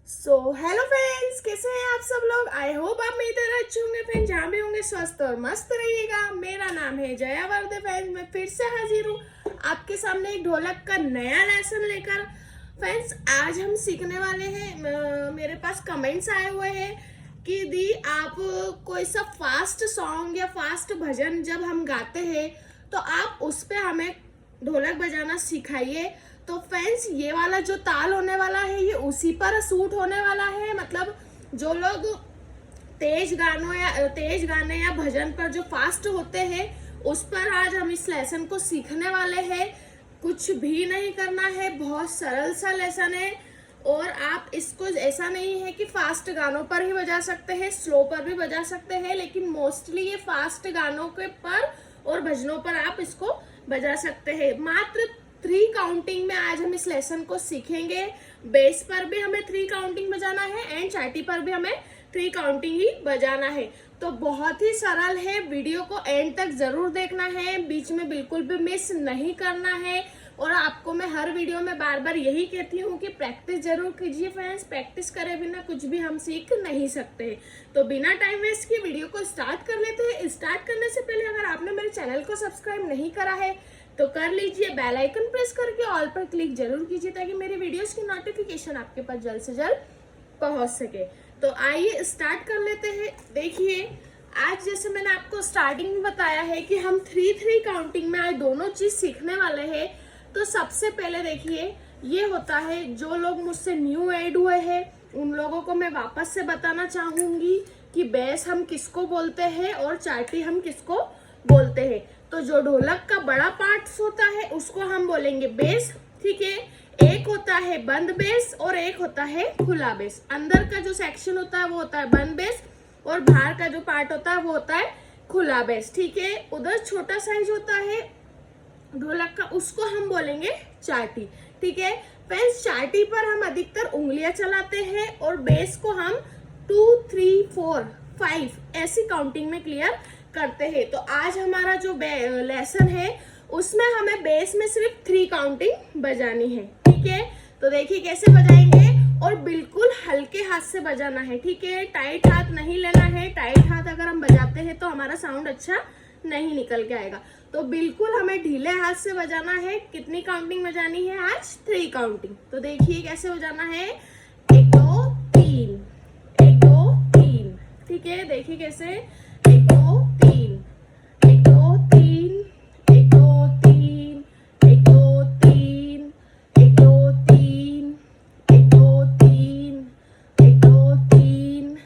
Hello friends, कैसे हैं आप सब लोग। आई होप आप मेरी तरह अच्छे होंगे फ्रेंड्स, जहाँ भी होंगे स्वस्थ और मस्त रहिएगा। मेरा नाम है जया वर्दे फ्रेंड्स, मैं फिर से हाजिर हूँ आपके सामने एक ढोलक का नया लेसन लेकर। फ्रेंड्स, आज हम सीखने वाले हैं। मेरे पास कमेंट्स आए हुए हैं कि दी आप कोई सा फास्ट सॉन्ग या फास्ट भजन जब हम गाते हैं तो आप उस पे हमें ढोलक बजाना सिखाइए। तो फ्रेंड्स, ये वाला जो ताल होने वाला है ये उसी पर सूट होने वाला है। मतलब जो लोग तेज गाने या भजन पर जो फास्ट होते हैं उस पर आज हम इस लेसन को सीखने वाले हैं। कुछ भी नहीं करना है, बहुत सरल सा लेसन है। और आप इसको ऐसा नहीं है कि फास्ट गानों पर ही बजा सकते हैं, स्लो पर भी बजा सकते हैं, लेकिन मोस्टली ये फास्ट गानों के पर और भजनों पर आप इसको बजा सकते हैं। मात्र 3 काउंटिंग में आज हम इस लेसन को सीखेंगे। बेस पर भी हमें 3 काउंटिंग बजाना है एंड चाटी पर भी हमें 3 काउंटिंग ही बजाना है। तो बहुत ही सरल है, वीडियो को एंड तक जरूर देखना है, बीच में बिल्कुल भी मिस नहीं करना है। और आपको मैं हर वीडियो में बार बार यही कहती हूँ कि प्रैक्टिस जरूर कीजिए फ्रेंड्स, प्रैक्टिस करे बिना कुछ भी हम सीख नहीं सकते। तो बिना टाइम वेस्ट किए वीडियो को स्टार्ट कर लेते हैं। स्टार्ट करने से पहले अगर आपने मेरे चैनल को सब्सक्राइब नहीं करा है तो कर लीजिए, बेल आइकन प्रेस करके ऑल पर क्लिक जरूर कीजिए ताकि मेरे वीडियोस की नोटिफिकेशन आपके पास जल्द से जल्द पहुंच सके। तो आइए स्टार्ट कर लेते हैं। देखिए, आज जैसे मैंने आपको स्टार्टिंग में बताया है कि हम 3-3 काउंटिंग में आज दोनों चीज सीखने वाले हैं। तो सबसे पहले देखिए, ये होता है जो लोग मुझसे न्यू ऐड हुए हैं उन लोगों को मैं वापस से बताना चाहूंगी कि बेस हम किसको बोलते हैं और चाटी हम किसको बोलते हैं। तो जो ढोलक का बड़ा पार्ट होता है उसको हम बोलेंगे बेस, ठीक है। एक होता है बंद बेस और एक होता है खुला बेस। अंदर का जो सेक्शन होता है वो होता है बंद बेस और बाहर का जो पार्ट होता है वो होता है खुला बेस, ठीक है। उधर छोटा साइज होता है ढोलक का, उसको हम बोलेंगे चाटी, ठीक है। फ्रेंड्स, चाटी पर हम अधिकतर उंगलियां चलाते हैं और बेस को हम 2, 3, 4, 5 ऐसी काउंटिंग में क्लियर करते हैं। तो आज हमारा जो लेसन है उसमें हमें बेस में सिर्फ 3 काउंटिंग बजानी है, ठीक है। तो देखिए कैसे बजाएंगे, और बिल्कुल हल्के हाथ से बजाना है, ठीक है। टाइट हाथ नहीं लेना है, टाइट हाथ अगर हम बजाते हैं तो हमारा साउंड अच्छा नहीं निकल के आएगा। तो बिल्कुल हमें ढीले हाथ से बजाना है। कितनी काउंटिंग बजानी है आज? 3 काउंटिंग। तो देखिए कैसे बजाना है, 1 2 3, 1 2 3, ठीक है। देखिए कैसे, 1 2 3, 1 2 3, 1 2 3, 1 2 3, 1 2 3, 1 2 3, 1 2 3,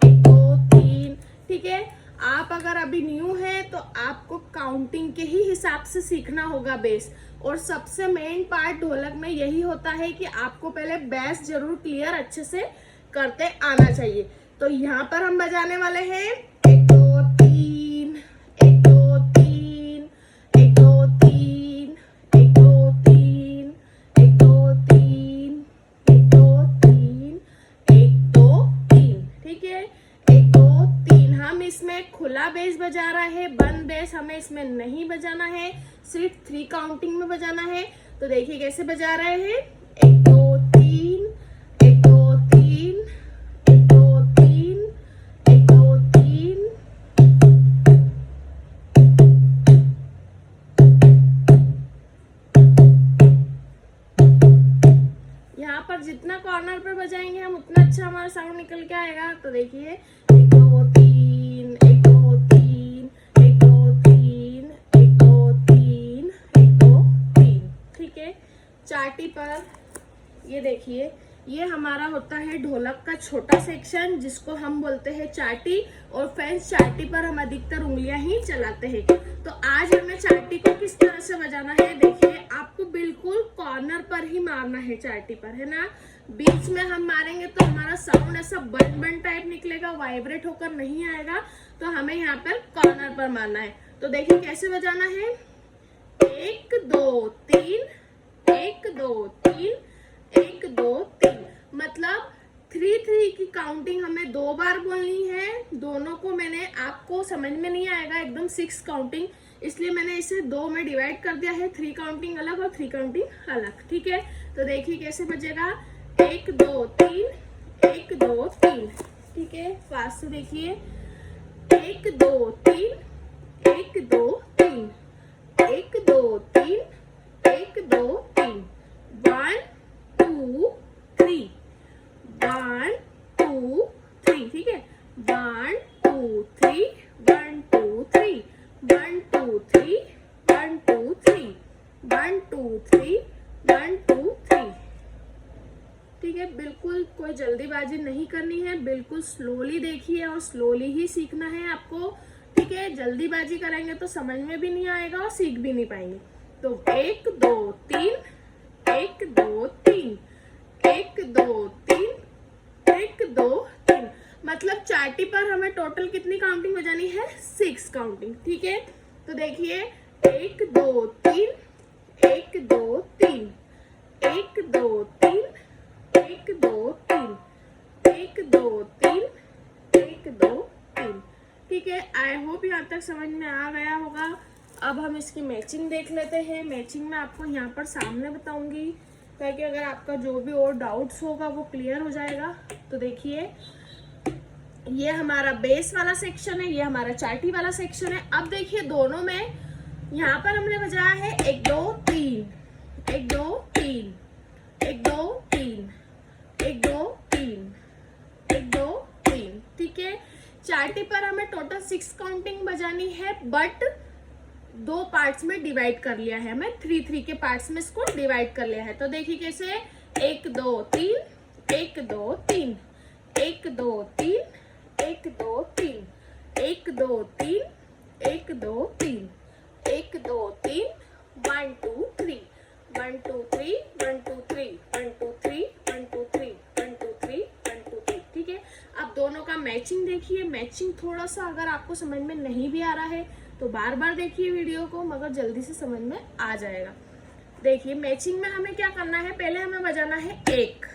1 2 3, ठीक है। आप अगर अभी न्यू है तो आपको काउंटिंग के ही हिसाब से सीखना होगा बेस। और सबसे मेन पार्ट ढोलक में यही होता है कि आपको पहले बेस जरूर क्लियर अच्छे से करते आना चाहिए। तो यहाँ पर हम बजाने वाले हैं 1 2 3, 1 2 3, 1 2 3, 1 2 3, 1 2 3, 1 2 3, 1 2 3, ठीक है। 1 2 3 हम इसमें खुला बेस बजा रहे हैं, बंद बेस हमें इसमें नहीं बजाना है, सिर्फ 3 काउंटिंग में बजाना है। तो देखिए कैसे बजा रहे हैं, 1 2 3, 1 2 3, 1 2 3, 1 2 3, यहाँ पर जितना कॉर्नर पे बजाएंगे हम उतना अच्छा हमारा साउंड निकल के आएगा। तो देखिए 1 2 3, 1 2 3, 1 2 3, 1 2 3, 1 2 3, ठीक है। चाटी पर ये देखिए, ये हमारा होता है ढोलक का छोटा सेक्शन जिसको हम बोलते हैं चाटी। और फ्रेंड्स, चाटी पर हम अधिकतर उंगलियां ही चलाते हैं। तो आज हमें चाटी को किस तरह से बजाना है, देखिए आपको बिल्कुल कॉर्नर पर ही मारना है, चाटी पर, है ना। बीच में हम मारेंगे तो हमारा साउंड ऐसा बन बन टाइप निकलेगा, वाइब्रेट होकर नहीं आएगा। तो हमें यहाँ पर कॉर्नर पर मारना है। तो देखिए कैसे बजाना है, 1 2 3, 1 2 3, 1 2 3, मतलब 3-3 की काउंटिंग हमें 2 बार बोलनी है। दोनों को मैंने, आपको समझ में नहीं आएगा एकदम 6 काउंटिंग, इसलिए मैंने इसे 2 में डिवाइड कर दिया है, 3 काउंटिंग अलग और 3 काउंटिंग अलग, ठीक है। तो देखिए कैसे बजेगा, 1 2 3, 1 2 3, ठीक है, फास्ट से देखिए, 1 2 3, 1 2 3, 1 2 3, 1 2 3, 1 2 3, 1 2 3, ठीक है, 1 2 3, 1 2 3, 1 2 3, 1 2 3, 1 2 3, 1 2 3, ठीक है। बिल्कुल कोई जल्दीबाजी नहीं करनी है, बिल्कुल स्लोली देखिए और स्लोली ही सीखना है आपको, ठीक है। जल्दीबाजी करेंगे तो समझ में भी नहीं आएगा और सीख भी नहीं पाएंगे। तो 1 2 3, 1 2 3, 1 2 3, 1 2 3, मतलब चार्टी पर हमें टोटल कितनी काउंटिंग बजानी है? 6 काउंटिंग, ठीक है। तो देखिए 1 2 3, 1 2 3, 1 2 3, 1 2 3, 1 2 3, 1 2 3, ठीक है। आई होप यहाँ तक समझ में आ गया होगा। अब हम इसकी मैचिंग देख लेते हैं। मैचिंग में आपको यहाँ पर सामने बताऊंगी, ताकि अगर आपका जो भी और डाउट्स होगा वो क्लियर हो जाएगा। तो देखिए ये हमारा बेस वाला सेक्शन है, ये हमारा चार्टी वाला सेक्शन है। अब देखिए दोनों में यहाँ पर हमने बजाया है 1 2 3, 1 2 3, 1 2 3, 1 2 3, 1 2 3, ठीक है। चार्टी पर हमें टोटल 6 काउंटिंग बजानी है, बट 2 पार्ट्स में डिवाइड कर लिया है, हमें 3 3 के पार्ट्स में इसको डिवाइड कर लिया है। तो देखिए कैसे, 1 2 3, 1 2 3, 1 2 3, 1 2 3, 1 2 3, 1 2 3, 1 2 3, 1 2 3, 1 2 3, 1 2 3, 1 2 3, 1 2 3, 1 2 3, 1 2 3, ठीक है। अब दोनों का मैचिंग देखिए। मैचिंग थोड़ा सा अगर आपको समझ में नहीं भी आ रहा है तो बार बार देखिए वीडियो को, मगर जल्दी से समझ में आ जाएगा। देखिए मैचिंग में हमें क्या करना है, पहले हमें बजाना है 1,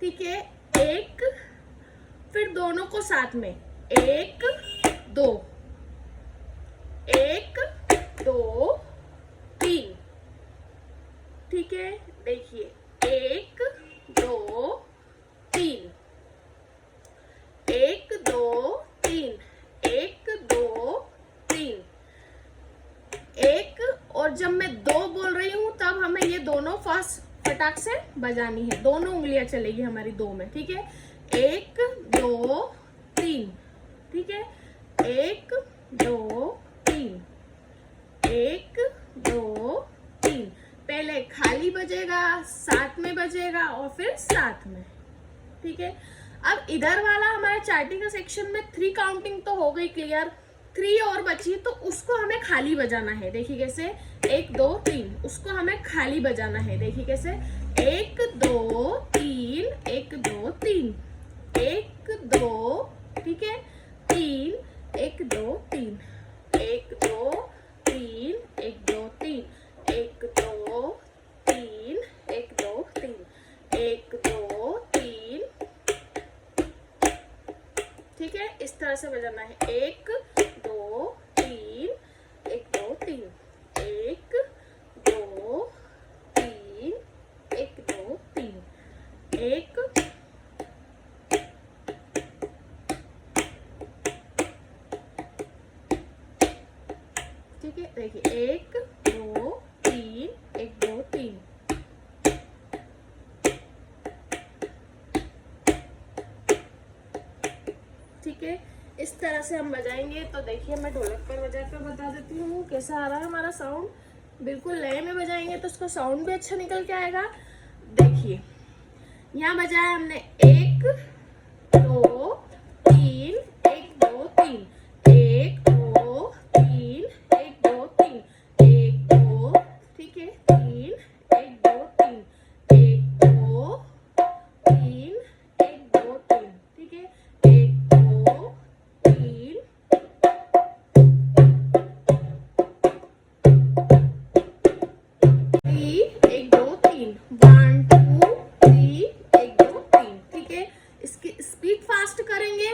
ठीक है, 1, फिर दोनों को साथ में 1 2, 1 2 3, ठीक है। देखिए 1 2 3, 1 2 3, 1 2 3, 1, और जब मैं 2 बोल रही हूं तब हमें ये दोनों फास्ट फटाक से बजानी है, दोनों उंगलियां चलेगी हमारी 2 में, ठीक है। 1 2 3, ठीक है, 1 2 3, 1 2 3, पहले खाली बजेगा, साथ में बजेगा और फिर साथ में, ठीक है। अब इधर वाला हमारा चार्टिंग का सेक्शन में 3 काउंटिंग तो हो गई क्लियर, 3 और बची, तो उसको हमें खाली बजाना है। देखिए कैसे, 1 2 3, उसको हमें खाली बजाना है। देखिए कैसे, 1 2 3, 1 2 3, 1 2, ठीक है, 3, 1 2 3, 1 2 3, 1 2 3, 1 2 3, 1 2 3, 1 2 3, ठीक है। इस तरह से बजाना है, 1 2 3, 1 2 3, 1 2 3, 1 2 3, 1, ठीक है। देखिए 1 2 3, 1 2 3, ठीक है। इस तरह से हम बजाएंगे। तो देखिए मैं ढोलक पर बजा कर बता देती हूँ कैसा आ रहा है हमारा साउंड। बिल्कुल लय में बजाएंगे तो उसका साउंड भी अच्छा निकल के आएगा। देखिए यहाँ बजाया हमने 1 2 3, 1 2 3, 1 2 3, 1 2 3, 1 2, ठीक है, 3 1 2 3, 1 2 3, 1 2 3, ठीक है, 1 2 3, 1 2 3, 1 2 3, 1 2 3, ठीक है। इसकी स्पीड फास्ट करेंगे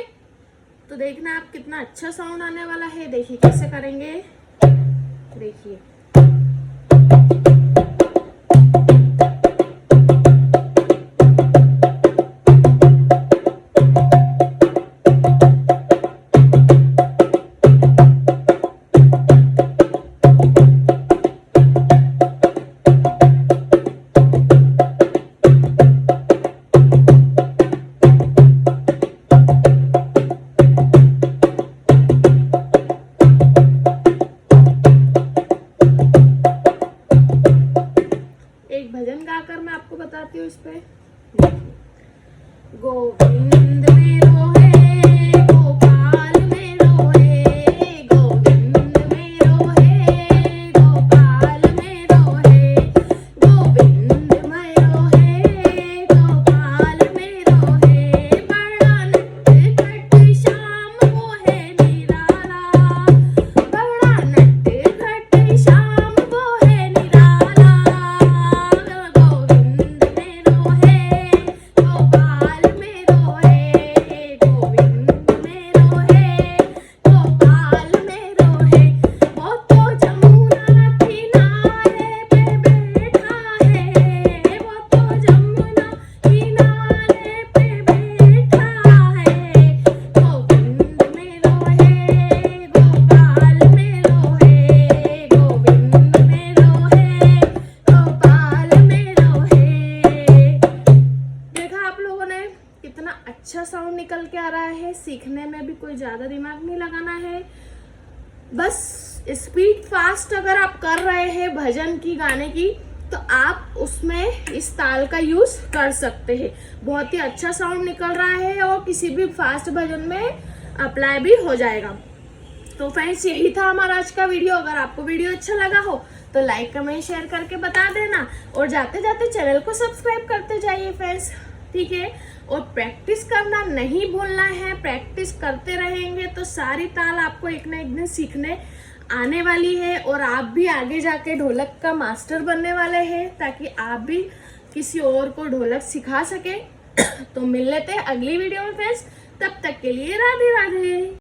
तो देखना आप कितना अच्छा साउंड आने वाला है। देखिए कैसे करेंगे, देखिए गोविंद मेरो है गोपाल मेरो है, गोविंद मेरो है गोपाल मेरो है, गोविंद मेरो है गोपाल मेरो है। बड़ा नटखट श्याम वो है निराला, बड़ा नटखट श्याम वो है निराला। गोविंद मेरो है गोपाल मेरो है, गोविंद मेरो है गोपाल मेरो है। वो तो जमुना किनारे पे बैठा है, वो तो जमुना किनारे पे बैठा है। गोविंद मेरो है गोपाल मेरो है, गोविंद मेरो है गोपाल मेरो है। देखा आप लोगों ने कितना अच्छा साउंड निकल के आ रहा है। सीखने में भी कोई ज्यादा दिमाग नहीं लगाना है, बस स्पीड फास्ट अगर आप कर रहे हैं भजन की गाने की तो आप उसमें इस ताल का यूज कर सकते हैं। बहुत ही अच्छा साउंड निकल रहा है और किसी भी फास्ट भजन में अप्लाई भी हो जाएगा। तो फ्रेंड्स यही था हमारा आज का वीडियो। अगर आपको वीडियो अच्छा लगा हो तो लाइक कमेंट शेयर करके बता देना, और जाते जाते चैनल को सब्सक्राइब करते जाइए फ्रेंड्स, ठीक है। और प्रैक्टिस करना नहीं भूलना है, प्रैक्टिस करते रहेंगे तो सारी ताल आपको एक ना एक दिन सीखने आने वाली है, और आप भी आगे जाके ढोलक का मास्टर बनने वाले हैं, ताकि आप भी किसी और को ढोलक सिखा सके। तो मिल लेते हैं अगली वीडियो में फ्रेंड्स, तब तक के लिए राधे राधे।